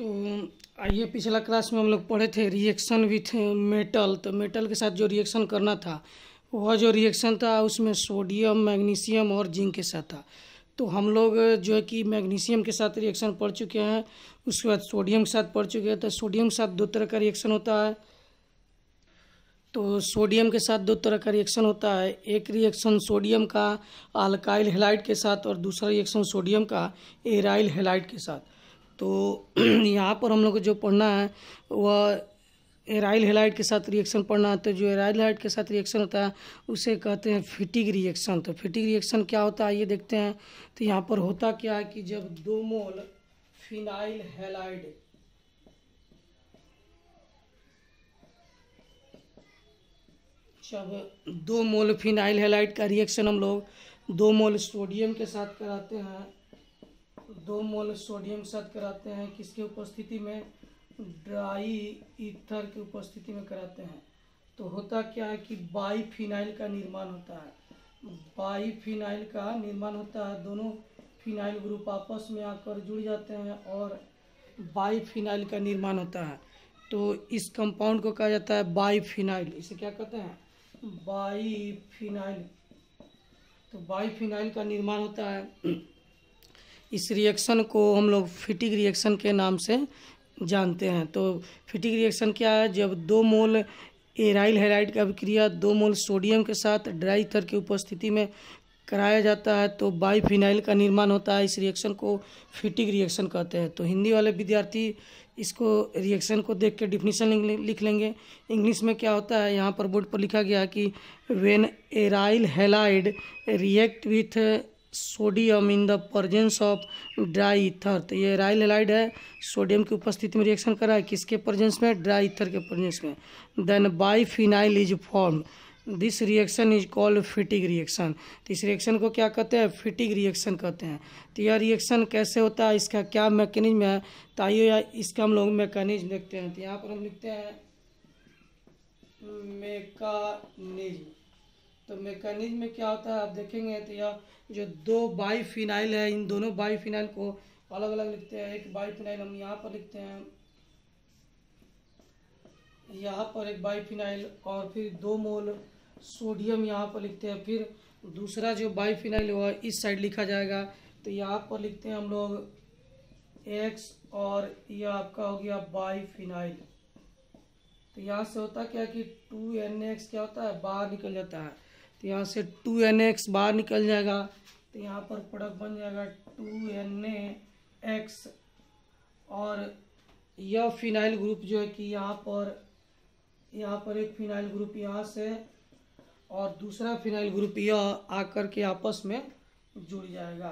तो आइए, पिछला क्लास में हम लोग पढ़े थे रिएक्शन विथ मेटल। तो मेटल के साथ जो रिएक्शन करना था, वह जो रिएक्शन था उसमें सोडियम, मैग्नीशियम और जिंक के साथ था। तो हम लोग जो है कि मैग्नीशियम के साथ रिएक्शन पढ़ चुके हैं, उसके बाद सोडियम के साथ पढ़ चुके हैं। तो सोडियम के साथ दो तरह का रिएक्शन होता है। तो सोडियम के साथ दो तरह का रिएक्शन होता है। एक रिएक्शन सोडियम का अल्काइल हैलाइड के साथ और दूसरा रिएक्शन सोडियम का एराइल हैलाइड के साथ। तो यहाँ पर हम लोग को जो पढ़ना है वह एराइल हैलाइड के साथ रिएक्शन पढ़ना है। तो जो एराइल हैलाइड के साथ रिएक्शन होता है उसे कहते हैं फिटिग रिएक्शन। तो फिटिग रिएक्शन क्या होता है ये देखते हैं। तो यहाँ पर होता क्या है कि जब 2 मोल फिनाइल हैलाइड का रिएक्शन हम लोग 2 मोल सोडियम के साथ कराते हैं, 2 मोल सोडियम के साथ कराते हैं, किसके उपस्थिति में? ड्राई ईथर की उपस्थिति में कराते हैं। तो होता क्या है कि बाईफिनाइल का निर्माण होता है। बाईफिनाइल का निर्माण होता है, दोनों फिनाइल ग्रुप आपस में आकर जुड़ जाते हैं और बाईफिनाइल का निर्माण होता है। तो इस कंपाउंड को कहा जाता है बाईफिनाइल। इसे क्या कहते हैं? बाईफिनाइल। तो बाईफिनाइल का निर्माण होता है। इस रिएक्शन को हम लोग फिटिग रिएक्शन के नाम से जानते हैं। तो फिटिग रिएक्शन क्या है? जब 2 मोल एराइल हैलाइड का अभिक्रिया 2 मोल सोडियम के साथ ड्राई ईथर की उपस्थिति में कराया जाता है तो बाईफिनाइल का निर्माण होता है। इस रिएक्शन को फिटिग रिएक्शन कहते हैं। तो हिंदी वाले विद्यार्थी इसको रिएक्शन को देख के डिफिनीशन लिख लेंगे। इंग्लिश में क्या होता है, यहाँ पर बोर्ड पर लिखा गया कि when aryl halide react with sodium in the presence of dry ether. तो ये एराइल हैलाइड है, सोडियम की उपस्थिति में रिएक्शन कर रहा है, किसके प्रेजेंस में? ड्राई ईथर के प्रेजेंस में। Then biphenyl is form. This reaction is called Fittig reaction. तो इस रिएक्शन को क्या कहते हैं? फिटिग रिएक्शन कहते हैं। तो यह रिएक्शन कैसे होता है, इसका क्या मैकेनिज्म है? तो आइए इसका हम लोग मैकेनिज्म देखते हैं। तो यहाँ पर हम लिखते हैं मैकेनिज्म। तो मैकेनिज्म में क्या होता है आप देखेंगे। तो यह जो 2 बाईफिनाइल है, इन दोनों बाईफिनाइल को अलग अलग लिखते हैं। एक बाईफिनाइल हम यहाँ पर लिखते हैं, यहाँ पर एक बाईफिनाइल, और फिर 2 मोल सोडियम यहाँ पर लिखते हैं। फिर दूसरा जो बाईफिनाइल हुआ इस साइड लिखा जाएगा। तो यहाँ पर लिखते हैं हम लोग X, और यह आपका हो गया बाईफिनाइल। तो यहाँ से होता क्या कि 2NX क्या होता है, बाहर निकल जाता है। तो यहाँ से 2NX बाहर निकल जाएगा। तो यहाँ पर प्रोडक्ट बन जाएगा 2NaX, और यह फिनाइल ग्रुप जो है कि यहाँ पर एक फिनाइल ग्रुप यहाँ से और दूसरा फिनाइल ग्रुप यह आकर के आपस में जुड़ जाएगा।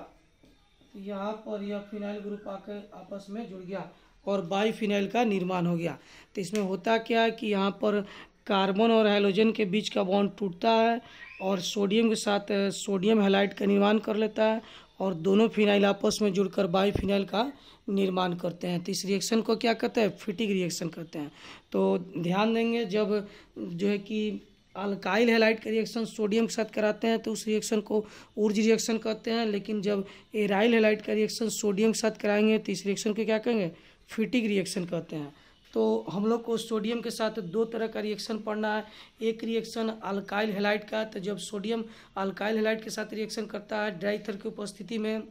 तो यहाँ पर यह फिनाइल ग्रुप आकर आपस में जुड़ गया और बाईफिनाइल का निर्माण हो गया। तो इसमें होता क्या है कि यहाँ पर कार्बन और हैलोजन के बीच का बॉन्ड टूटता है और सोडियम के साथ सोडियम हैलाइड का निर्माण कर लेता है और दोनों फिनाइल आपस में जुड़कर बाईफिनाइल का निर्माण करते हैं। तो इस रिएक्शन को क्या कहते हैं? फिटिग रिएक्शन कहते हैं। तो ध्यान देंगे, जब जो है कि अल्काइल हैलाइड का रिएक्शन सोडियम के साथ कराते हैं तो उस रिएक्शन को ऊर्ज रिएक्शन कहते हैं, लेकिन जब एराइल हैलाइड का रिएक्शन सोडियम के साथ कराएंगे तो इस रिएक्शन को क्या कहेंगे? फिटिग रिएक्शन कहते हैं। तो हम लोग को सोडियम के साथ 2 तरह का रिएक्शन पढ़ना है। एक रिएक्शन अल्काइल हैलाइड का। तो जब सोडियम अल्काइल हैलाइड के साथ रिएक्शन करता है ड्राई ईथर की उपस्थिति में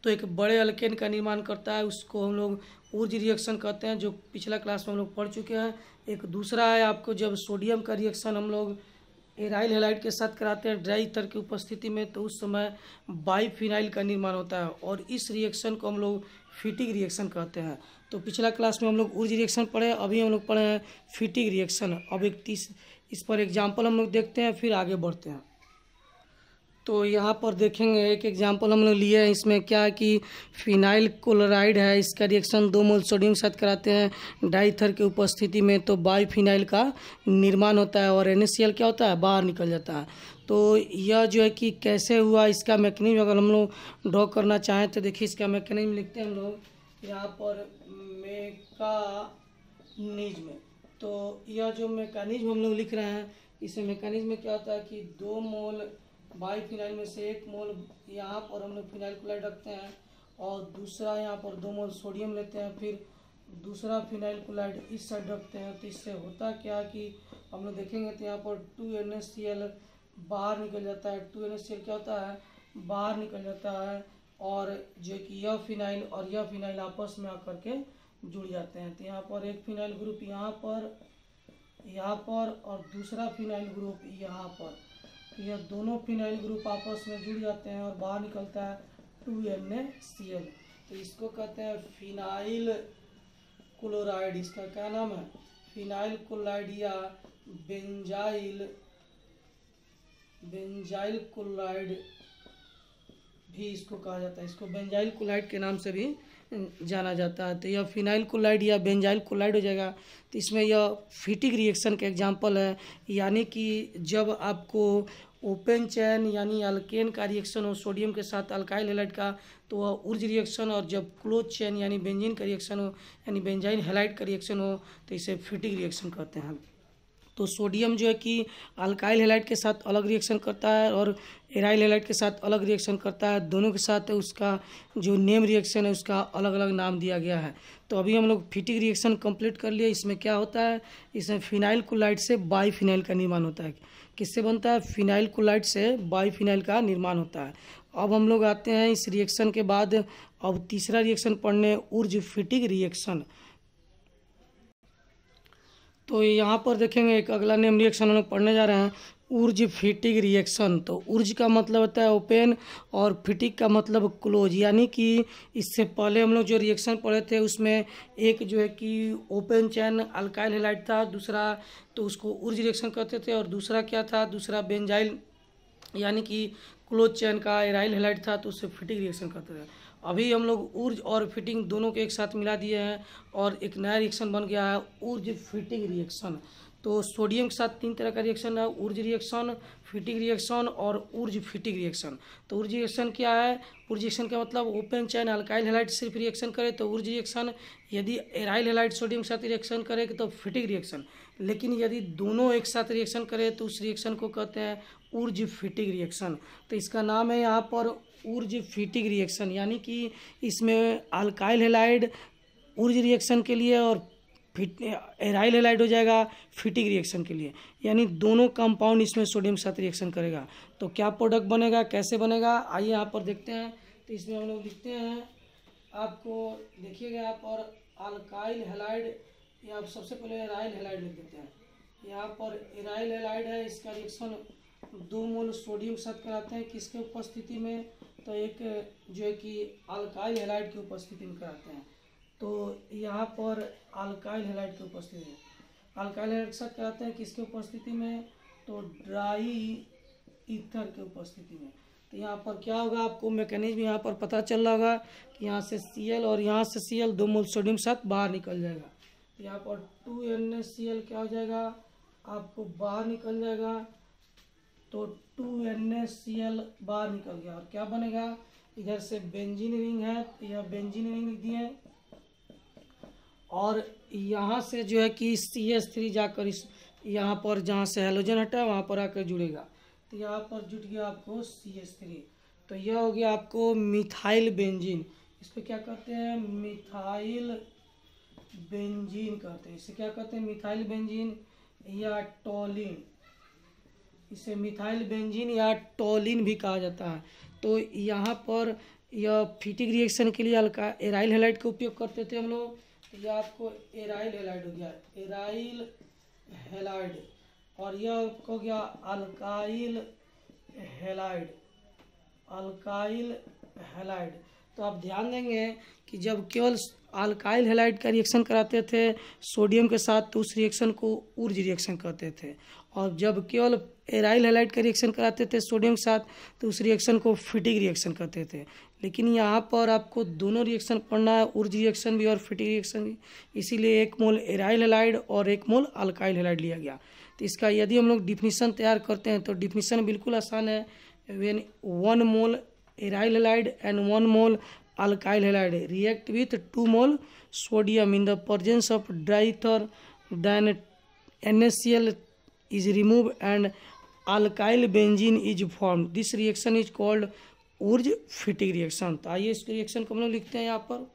तो एक बड़े अल्केन का निर्माण करता है, उसको हम लोग ऊर्ज रिएक्शन कहते हैं, जो पिछला क्लास में हम लोग पढ़ चुके हैं। एक दूसरा है आपको, जब सोडियम का रिएक्शन हम लोग एराइल हैलाइड के साथ कराते हैं ड्राई ईथर की उपस्थिति में तो उस समय बाईफिनाइल का निर्माण होता है और इस रिएक्शन को हम लोग फिटिग रिएक्शन कहते हैं। तो पिछला क्लास में हम लोग ऊर्ज रिएक्शन पढ़े, अभी हम लोग पढ़े हैं फिटिग रिएक्शन। अब इस पर एग्जाम्पल हम लोग देखते हैं, फिर आगे बढ़ते हैं। तो यहाँ पर देखेंगे एक एग्जांपल हम लोग लिए हैं। इसमें क्या है कि फिनाइल क्लोराइड है, इसका रिएक्शन 2 मोल सोडियम के साथ कराते हैं ड्राई ईथर की उपस्थिति में तो बाईफिनाइल का निर्माण होता है और NaCl क्या होता है? बाहर निकल जाता है। तो यह जो है कि कैसे हुआ, इसका मैकेनिज्म अगर हम लोग ड्रॉ करना चाहें तो देखिए इसका मैकेनिज्म लिखते हैं हम लोग यहाँ पर मैकेनिज्म। तो यह जो मैकेनिज्म हम लोग लिख रहे हैं, इस मैकेनिज्म में क्या होता है कि 2 मोल बाईफिनाइल में से 1 मोल यहाँ पर हम लोग फिनाइल क्लोराइड रखते हैं और दूसरा यहाँ पर 2 मोल सोडियम लेते हैं, फिर दूसरा फिनाइल क्लोराइड इस साइड रखते हैं। तो इससे होता क्या कि हम लोग देखेंगे तो यहाँ पर 2NaCl बाहर निकल जाता है। 2NaCl क्या होता है, बाहर निकल जाता है, और जो कि यह फिनाइल और यह फिनाइल आपस में आकर के जुड़ जाते हैं। तो यहाँ पर एक फिनाइल ग्रुप यहाँ पर और दूसरा फिनाइल ग्रुप यहाँ पर, यह दोनों फिनाइल ग्रुप आपस में जुड़ जाते हैं और बाहर निकलता है 2NaCl। तो इसको कहते हैं फिनाइल क्लोराइड। इसका क्या नाम है, फिनाइल क्लोराइड या बेंजाइल क्लोराइड भी इसको कहा जाता है। इसको बेंजाइल क्लोराइड के नाम से भी जाना जाता है। तो यह फिनाइल क्लोराइड या बेंजाइल क्लोराइड हो जाएगा। तो इसमें यह फिटिक रिएक्शन का एग्जांपल है, यानी कि जब आपको ओपन चैन यानी अल्केन का रिएक्शन हो सोडियम के साथ अल्काइल हैलाइड का, तो वह उर्ज रिएक्शन, और जब क्लोज चैन यानी बेंजीन का रिएक्शन हो यानी बेंजाइल हैलाइड का रिएक्शन हो तो इसे फिटिक रिएक्शन कहते हैं। तो सोडियम जो है कि अल्काइल हैलाइड के साथ अलग रिएक्शन करता है और एराइल हैलाइड के साथ अलग रिएक्शन करता है। दोनों के साथ उसका जो नेम रिएक्शन है उसका अलग अलग नाम दिया गया है। तो अभी हम लोग फिटिक रिएक्शन कंप्लीट कर लिए। इसमें क्या होता है, इसमें फिनाइल क्लोराइड से बाईफिनाइल का निर्माण होता है। किससे बनता है, फिनाइल क्लोराइड से बाईफिनाइल का निर्माण होता है। अब हम लोग आते हैं इस रिएक्शन के बाद अब तीसरा रिएक्शन पढ़ने, उर्ज फिटिक रिएक्शन। तो यहाँ पर देखेंगे एक अगला नेम रिएक्शन हम लोग पढ़ने जा रहे हैं, उर्ज फिटिक रिएक्शन। तो उर्ज का मतलब होता है ओपन और फिटिक का मतलब क्लोज, यानी कि इससे पहले हम लोग जो रिएक्शन पढ़े थे उसमें एक जो है कि ओपन चैन अल्काइल हैलाइड था, दूसरा तो उसको उर्ज रिएक्शन कहते थे, और दूसरा क्या था, दूसरा बेंजाइल यानी कि क्लोज चैन का एराइल हैलाइड था, तो उससे फिटिक रिएक्शन कहते थे। अभी हम लोग उर्ज और फिटिंग दोनों को एक साथ मिला दिए हैं और एक नया रिएक्शन बन गया है, उर्ज फिटिक रिएक्शन। तो सोडियम के साथ 3 तरह का रिएक्शन है, उर्ज रिएक्शन, फिटिक रिएक्शन और उर्ज फिटिक रिएक्शन। तो उर्ज रिएक्शन क्या है, उर्ज रिएक्शन का मतलब ओपन चैन अल्काइल हैलाइड सिर्फ रिएक्शन करे तो उर्ज रिएक्शन, यदि एराइल हैलाइड सोडियम के साथ रिएक्शन करे तो फिटिक रिएक्शन, लेकिन यदि दोनों एक साथ रिएक्शन करे तो उस रिएक्शन को कहते हैं उर्ज फिटिक रिएक्शन। तो इसका नाम है यहाँ पर उर्ज फिटिक रिएक्शन, यानी कि इसमें अल्काइल हैलाइड उर्ज रिएक्शन के लिए और एराइल हैलाइड हो जाएगा फिटिक रिएक्शन के लिए, यानी दोनों कंपाउंड इसमें सोडियम के साथ रिएक्शन करेगा। तो क्या प्रोडक्ट बनेगा, कैसे बनेगा, आइए यहाँ पर देखते हैं। तो इसमें हम लोग लिखते हैं, आपको देखिएगा यहाँ पर अल्काइल हैलाइड, या सबसे पहले एराइल हैलाइड लिख देते हैं। यहाँ पर एराइल हैलाइड है, इसका रिएक्शन 2 मोल सोडियम के साथ कराते हैं, किसके उपस्थिति में, तो एक जो है कि अल्काइल हैलाइड की उपस्थिति में कराते हैं। तो यहाँ पर अल्काइल हैलाइड की उपस्थिति में, अल्काइल हैलाइड के साथ कराते हैं किसके उपस्थिति में, तो ड्राई ईथर के उपस्थिति में। तो यहाँ पर क्या होगा, आपको मैकेनिज्म यहाँ पर पता चल रहा होगा कि यहाँ से Cl और यहाँ से Cl 2 मोल सोडियम साथ बाहर निकल जाएगा। तो यहाँ पर 2NaCl क्या हो जाएगा, आपको बाहर निकल जाएगा। तो 2NaCl बाहर निकल गया और क्या बनेगा, इधर से बेंजीन रिंग है, तो यह बेंजीन रिंग लिख दिए, और यहाँ से जो है कि CH3 जाकर इस यहाँ पर जहाँ से हैलोजन हटा है वहाँ पर आकर जुड़ेगा। तो यहाँ पर जुट गया आपको CH3। तो यह हो गया आपको मिथाइल बेंजीन। इस पर क्या कहते हैं, मिथाइल बेंजीन कहते हैं। इसे क्या कहते हैं, मिथाइल बेंजीन या टोलिन। इसे मिथाइल बेंजीन या टोलिन भी कहा जाता है। तो यहाँ पर यह फिटिक रिएक्शन के लिए एराइल हैलाइड का उपयोग करते थे हम लोग। यह आपको एराइल हैलाइड हो गया, एराइल हैलाइड, और यह हो गया अल्काइल हैलाइड, अल्काइल हैलाइड। तो आप ध्यान देंगे कि जब केवल अल्काइल हैलाइड का रिएक्शन कराते थे सोडियम के साथ तो उस रिएक्शन को उर्ज रिएक्शन कहते थे, और जब केवल एराइल हैलाइड का रिएक्शन कराते थे सोडियम के साथ तो उस रिएक्शन को फिटिक रिएक्शन कहते थे। लेकिन यहाँ पर आपको दोनों रिएक्शन पढ़ना है, उर्ज रिएक्शन भी और फिटिक रिएक्शन भी, इसीलिए 1 मोल एराइल हैलाइड और 1 मोल अल्काइल हैलाइड लिया गया। तो इसका यदि हम लोग डिफिनीशन तैयार करते हैं तो डिफिनीशन बिल्कुल आसान है, when 1 mole aryl halide and 1 mole alkyl halide react with 2 mole sodium in the presence of dry ether, then NaCl is removed and alkyl benzene is formed. This reaction is called Wurtz Fittig reaction. तो आइए इस reaction को हम लोग लिखते हैं यहाँ पर।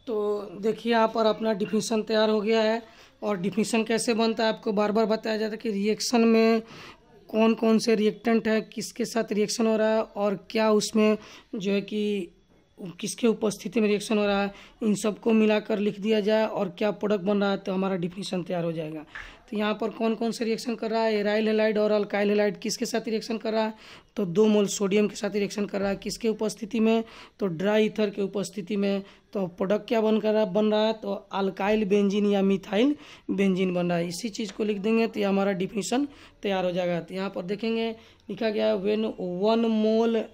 तो देखिए यहाँ पर अपना डिफिनीशन तैयार हो गया है। और डिफिनीशन कैसे बनता है आपको बार बार बताया जाता है कि रिएक्शन में कौन कौन से रिएक्टेंट है, किसके साथ रिएक्शन हो रहा है और क्या उसमें जो है कि किसके उपस्थिति में रिएक्शन हो रहा है, इन सबको मिलाकर लिख दिया जाए और क्या प्रोडक्ट बन रहा है, तो हमारा डिफिनीशन तैयार हो जाएगा। तो यहाँ पर कौन कौन से रिएक्शन कर रहा है, एराइल हैलाइड और अल्काइल हैलाइड किसके साथ रिएक्शन कर रहा है, तो 2 मोल सोडियम के साथ रिएक्शन कर रहा है। किसके उपस्थिति में, तो ड्राई ईथर के उपस्थिति में। तो प्रोडक्ट क्या बन रहा है, तो अल्काइल बेंजीन या मिथाइल बेंजीन बन रहा है। इसी चीज़ को लिख देंगे तो ये हमारा डिफिनीशन तैयार हो जाएगा। तो यहाँ पर देखेंगे लिखा गया है when 1 mole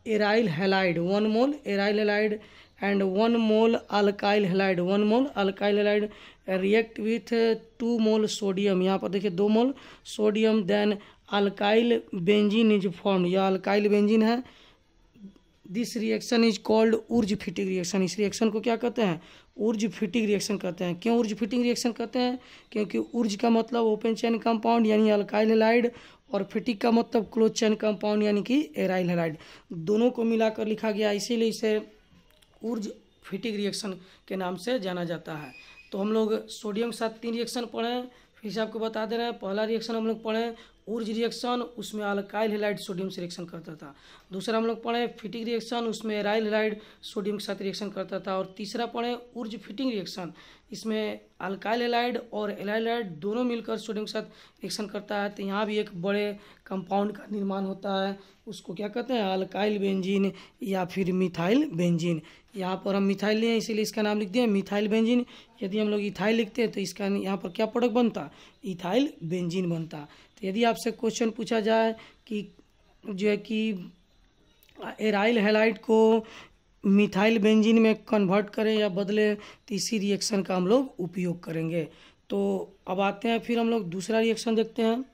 aryl halide, 1 mole aryl halide and 1 mole alkyl halide, 1 mole alkyl halide react with 2 mole sodium। यहाँ पर देखिए 2 mole sodium, then alkyl benzene is form, यह अल्काइल बेंजीन है। This reaction is called Wurtz Fittig reaction. इस reaction को क्या कहते हैं, ऊर्ज फिटिंग रिएक्शन कहते हैं। क्यों ऊर्ज फिटिंग रिएक्शन कहते हैं, क्योंकि ऊर्ज का मतलब ओपन चेन कंपाउंड यानी अल्काइल हैलाइड और फिटिक का मतलब क्लोज चेन कंपाउंड यानी कि एराइल हैलाइड, दोनों को मिलाकर लिखा गया, इसीलिए इसे ऊर्ज फिटिंग रिएक्शन के नाम से जाना जाता है। तो हम लोग सोडियम के साथ 3 रिएक्शन पढ़े, फिर से आपको बता दे रहे हैं। पहला रिएक्शन हम लोग पढ़े ऊर्ज रिएक्शन, उसमें अल्काइल हैलाइड सोडियम से रिएक्शन करता था। दूसरा हम लोग पढ़े फिटिंग रिएक्शन, उसमें एराइल हैलाइड सोडियम के साथ रिएक्शन करता था। और तीसरा पढ़े ऊर्ज फिटिंग रिएक्शन, इसमें अल्काइल हैलाइड और एराइल हैलाइड दोनों मिलकर सोडियम के साथ रिएक्शन करता है। तो यहाँ भी एक बड़े कंपाउंड का निर्माण होता है, उसको क्या कहते हैं, अल्काइल बेंजीन या फिर मिथाइल बेंजीन। यहाँ पर हम मिथाइल लिए इसीलिए इसका नाम लिख दिए मिथाइल बेंजीन। यदि हम लोग इथाइल लिखते हैं तो इसका यहाँ पर क्या प्रोडक्ट बनता, इथाइल बेंजीन बनता। तो यदि आपसे क्वेश्चन पूछा जाए कि जो है कि एराइल हैलाइड को मिथाइल बेंजीन में कन्वर्ट करें या बदले, तो इसी रिएक्शन का हम लोग उपयोग करेंगे। तो अब आते हैं फिर हम लोग दूसरा रिएक्शन देखते हैं।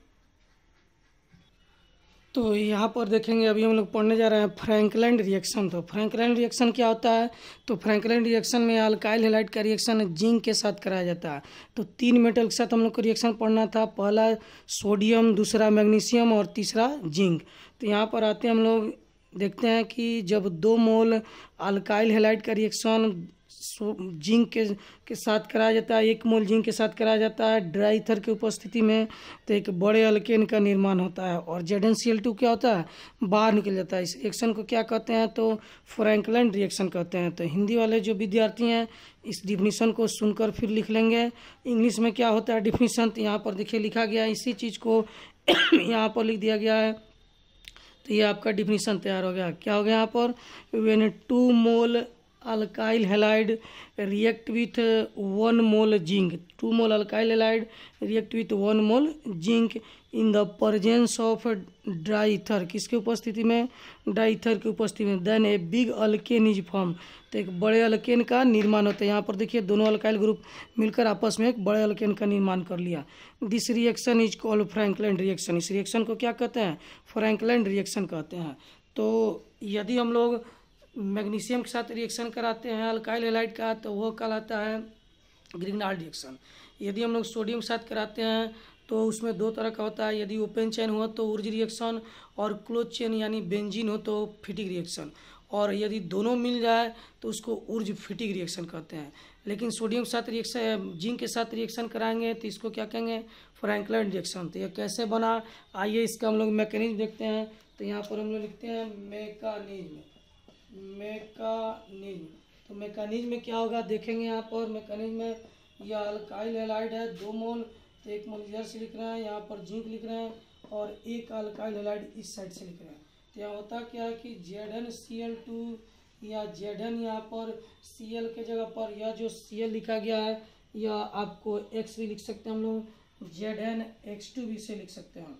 तो यहाँ पर देखेंगे अभी हम लोग पढ़ने जा रहे हैं फ्रैंकलैंड रिएक्शन। तो फ्रैंकलैंड रिएक्शन क्या होता है, तो फ्रैंकलैंड रिएक्शन में अल्काइल हैलाइड का रिएक्शन जिंक के साथ कराया जाता है। तो 3 मेटल के साथ हम लोग को रिएक्शन पढ़ना था, पहला सोडियम, दूसरा मैग्नीशियम और तीसरा जिंक। तो यहाँ पर आते हैं हम लोग देखते हैं कि जब 2 मोल अल्काइल हैलाइड का रिएक्शन जिंक के साथ कराया जाता है, 1 मोल जिंक के साथ कराया जाता है ड्राई ईथर की उपस्थिति में, तो एक बड़े अल्केन का निर्माण होता है और ZnCl2 क्या होता है, बाहर निकल जाता है। इस रिएक्शन को क्या कहते हैं, तो फ्रैंकलैंड रिएक्शन कहते हैं। तो हिंदी वाले जो विद्यार्थी हैं इस डिफिनीशन को सुनकर फिर लिख लेंगे इंग्लिश में क्या होता है डिफिनीशन। तो यहाँ पर देखिए लिखा गया है, इसी चीज़ को यहाँ पर लिख दिया गया है। तो ये आपका डिफिनीशन तैयार हो गया। क्या हो गया यहाँ पर, when 2 mole alkyl halide react with 1 mole zinc, 2 mole alkyl halide react with 1 mole zinc in the presence of dry ether, किसके उपस्थिति में, ड्राई ईथर की उपस्थिति में, then a big alkane is form, तो एक बड़े अल्केन का निर्माण होता है। यहाँ पर देखिए दोनों अल्काइल ग्रुप मिलकर आपस में एक बड़े अल्केन का निर्माण कर लिया। This reaction is called Frankland reaction. इस रिएक्शन को क्या कहते हैं, फ्रैंकलैंड रिएक्शन कहते हैं। तो यदि हम लोग मैग्नीशियम के साथ रिएक्शन कराते हैं अल्काइल हैलाइड का, तो वो कहलाता है ग्रिग्नार्ड रिएक्शन। यदि हम लोग सोडियम के साथ कराते हैं तो उसमें 2 तरह का होता है, यदि ओपन चेन हो तो ऊर्ज रिएक्शन और क्लोज चेन यानी बेंजीन हो तो फिटिंग रिएक्शन, और यदि दोनों मिल जाए तो उसको ऊर्ज फिटिंग रिएक्शन कहते हैं। लेकिन सोडियम के साथ रिएक्शन, जिंक के साथ रिएक्शन कराएंगे तो इसको क्या कहेंगे, फ्रैंकलैंड रिएक्शन। तो ये कैसे बना, आइए इसका हम लोग मैकेनिज्म देखते हैं। तो यहाँ पर हम लोग लिखते हैं मैकेनिज्म। तो मैकेनिज्म में क्या होगा देखेंगे यहाँ पर। मैकेनिज्म में यह अल्काइल हैलाइड है 2 मोल, तो 1 मोल इधर से लिख रहे हैं, यहाँ पर जिंक लिख रहे हैं और 1 अल्काइल हैलाइड इस साइड से लिख रहे हैं। तो यहाँ होता क्या है कि ZnCl2 या Zn, यहाँ पर Cl के जगह पर यह जो Cl लिखा गया है यह आपको X भी लिख सकते हैं हम लोग, ZnX2 भी से लिख सकते हैं,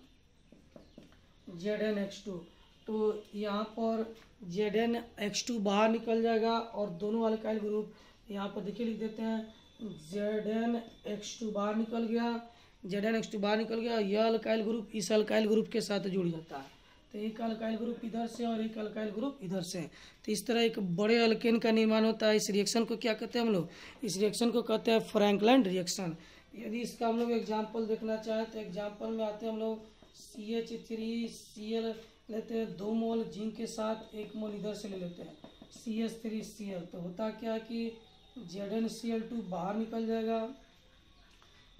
ZnX2। तो यहाँ पर ZnX2 बाहर निकल जाएगा और दोनों अल्काइल ग्रुप यहाँ पर देखिए लिख देते हैं, ZnX2 बाहर निकल गया, ZnX2 बाहर निकल गया, यह अल्काइल ग्रुप इस अल्काइल ग्रुप के साथ जुड़ जाता है। तो एक अल्काइल ग्रुप इधर से और एक अल्काइल ग्रुप इधर से, तो इस तरह एक बड़े अल्केन का निर्माण होता है। इस रिएक्शन को क्या कहते हैं हम लोग, इस रिएक्शन को कहते हैं फ्रैंकलैंड रिएक्शन। यदि इसका हम लोग एग्जाम्पल देखना चाहें तो एग्जाम्पल में आते हैं हम लोग CH3Cl लेते हैं 2 मोल जिंक के साथ 1 मोल इधर से ले लेते हैं CH3Cl। तो होता क्या है कि ZnCl2 बाहर निकल जाएगा,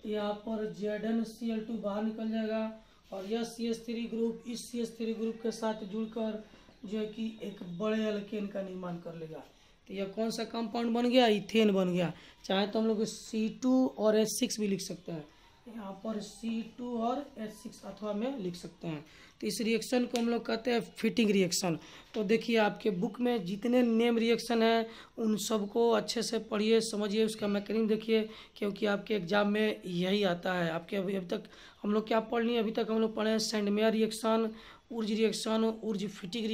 यहाँ पर ZnCl2 बाहर निकल जाएगा और यह CH3 ग्रुप इस CH3 ग्रुप के साथ जुड़कर जो है कि एक बड़े एल्केन का निर्माण कर लेगा। तो यह कौन सा कंपाउंड बन गया? इथेन बन गया। चाहे तो हम लोग C2 और H6 भी लिख सकते हैं, यहाँ पर C2 और H6 अथवा में लिख सकते हैं। तो इस रिएक्शन को हम लोग कहते हैं फिटिंग रिएक्शन। तो देखिए आपके बुक में जितने नेम रिएक्शन हैं उन सबको अच्छे से पढ़िए, समझिए, उसका मैकेनिज्म देखिए, क्योंकि आपके एग्जाम में यही आता है। आपके अभी तक हम लोग क्या पढ़ लिए? अभी तक हम लोग पढ़े हैं Sandmeyer reaction, Wurtz reaction, Wurtz Fittig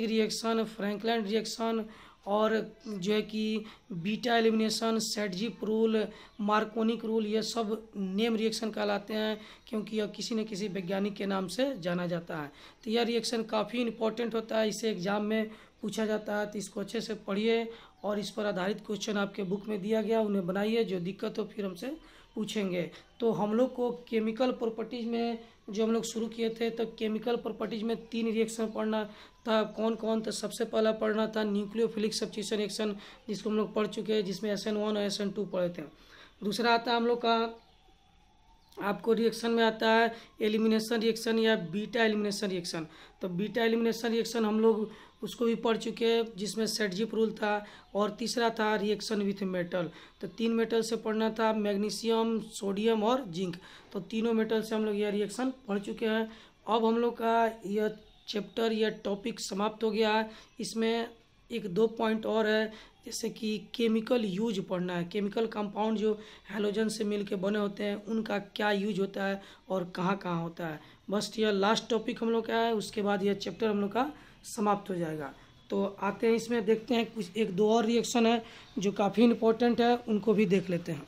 reaction, Frankland reaction और जो है कि beta elimination, Saytzeff rule, Markovnikov rule, ये सब नेम रिएक्शन कहलाते हैं, क्योंकि यह किसी न किसी वैज्ञानिक के नाम से जाना जाता है। तो यह रिएक्शन काफ़ी इंपॉर्टेंट होता है, इसे एग्जाम में पूछा जाता है। तो इसको अच्छे से पढ़िए और इस पर आधारित क्वेश्चन आपके बुक में दिया गया, उन्हें बनाइए, जो दिक्कत हो फिर हमसे पूछेंगे। तो हम लोग को केमिकल प्रॉपर्टीज़ में जो हम लोग शुरू किए थे, तो केमिकल प्रॉपर्टीज़ में 3 रिएक्शन पढ़ना था। कौन कौन? तो सबसे पहला पढ़ना था न्यूक्लियोफिलिक सब्स्टिट्यूशन रिएक्शन, जिसको हम लोग पढ़ चुके हैं, जिसमें SN1 और SN2 पढ़े थे। दूसरा आता है हम लोग का, आपको रिएक्शन में आता है एलिमिनेशन रिएक्शन या बीटा एलिमिनेशन रिएक्शन। तो बीटा एलिमिनेशन रिएक्शन हम लोग उसको भी पढ़ चुके हैं, जिसमें सेटजिप रूल था। और तीसरा था रिएक्शन विथ मेटल। तो 3 मेटल से पढ़ना था, मैग्नीशियम, सोडियम और जिंक। तो तीनों मेटल से हम लोग यह रिएक्शन पढ़ चुके हैं। अब हम लोग का यह चैप्टर, यह टॉपिक समाप्त हो गया है। इसमें 1-2 पॉइंट और है, जैसे कि केमिकल यूज पढ़ना है। केमिकल कंपाउंड जो हैलोजन से मिलके बने होते हैं, उनका क्या यूज होता है और कहाँ कहाँ होता है। बस यह लास्ट टॉपिक हम लोग का है, उसके बाद यह चैप्टर हम लोग का समाप्त हो जाएगा। तो आते हैं इसमें, देखते हैं कुछ 1-2 और रिएक्शन है जो काफ़ी इंपॉर्टेंट है, उनको भी देख लेते हैं।